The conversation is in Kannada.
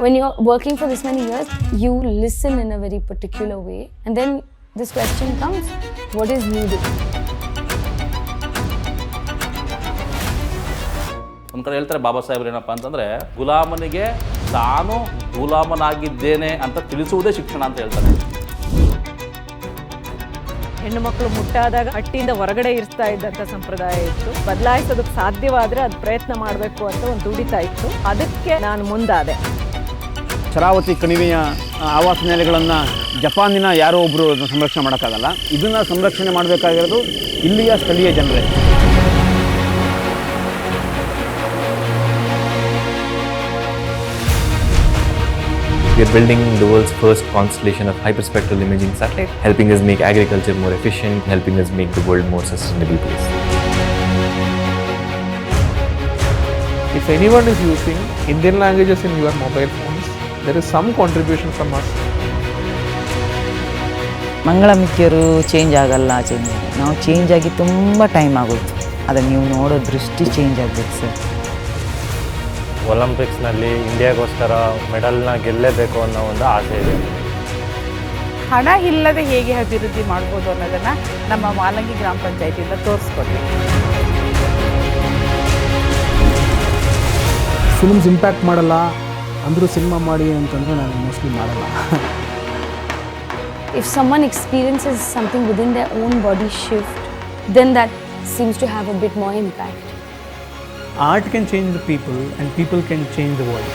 When you're working for this many years, you listen in a very particular way. And then this question comes, what is needed? ಒಂದು ಕಡೆ ಹೇಳ್ತಾರೆ ಬಾಬಾ ಸಾಹೇಬ್ರು ಏನಪ್ಪ ಅಂತಂದರೆ, ಗುಲಾಮನಿಗೆ ತಾನು ಗುಲಾಮನಾಗಿದ್ದೇನೆ ಅಂತ ತಿಳಿಸುವುದೇ ಶಿಕ್ಷಣ ಅಂತ ಹೇಳ್ತಾರೆ. ಹೆಣ್ಣು ಮಕ್ಕಳು ಮುಟ್ಟಾದಾಗ ಹಟ್ಟಿಯಿಂದ ಹೊರಗಡೆ ಇರ್ತಾ ಇದ್ದಂಥ ಸಂಪ್ರದಾಯ ಇತ್ತು. ಬದಲಾಯಿಸೋದಕ್ಕೆ ಸಾಧ್ಯವಾದರೆ ಅದು ಪ್ರಯತ್ನ ಮಾಡಬೇಕು ಅಂತ ಒಂದು ದುಡಿತಾ ಇತ್ತು. ಅದಕ್ಕೆ ನಾನು ಮುಂದಾದೆ. ಶರಾವತಿ ಕಣಿವೆಯ ಆವಾಸ ನೆಲೆಗಳನ್ನು ಜಪಾನಿನ ಯಾರೋ ಒಬ್ಬರು ಸಂರಕ್ಷಣೆ ಮಾಡೋಕ್ಕಾಗಲ್ಲ. ಇದನ್ನು ಸಂರಕ್ಷಣೆ ಮಾಡಬೇಕಾಗಿರೋದು ಇಲ್ಲಿಯ ಸ್ಥಳೀಯ ಜನರೇ. We are building the world's first constellation of hyperspectral imaging satellite, helping us make agriculture more efficient, helping us make the world more sustainable place. If anyone is using Indian languages in your mobile phones, there is some contribution from us. ಮಂಗಳಮಿತ್ಯರು ಚೇಂಜ್ ಆಗಲ್ಲ, ನಾವು ಚೇಂಜ್ ಆಗಿ ತುಂಬ ಟೈಮ್ ಆಗೋಯ್ತು. ಅದನ್ನು ನೀವು ನೋಡೋ ದೃಷ್ಟಿ ಚೇಂಜ್ ಆಗಬೇಕು ಸರ್. ಒಲಿಂಪಿಕ್ಸ್ನಲ್ಲಿ ಇಂಡಿಯಾಗೋಸ್ಕರ ಮೆಡಲ್ನ ಗೆಲ್ಲಲೇಬೇಕು ಅನ್ನೋ ಒಂದು ಆಸೆ ಇದೆ. ಹಣ ಇಲ್ಲದೆ ಹೇಗೆ ಅಭಿವೃದ್ಧಿ ಮಾಡ್ಬೋದು ಅನ್ನೋದನ್ನು ನಮ್ಮ ಮಾಲಂಗಿ ಗ್ರಾಮ ಪಂಚಾಯತಿಯಿಂದ ತೋರಿಸ್ಕೊಡ್ಲಿ. ಫಿಲ್ಮ್ಸ್ ಇಂಪ್ಯಾಕ್ಟ್ ಮಾಡಲ್ಲ ಅಂದರೂ ಸಿನಿಮಾ ಮಾಡಿ ಅಂತಂದರೆ ನಾನು ಮೋಸ್ಟ್ಲಿ ಮಾಡಲ್ಲ. If someone experiences something within their own body shift, then that seems to have a bit more impact. Art can change the people and people can change the world.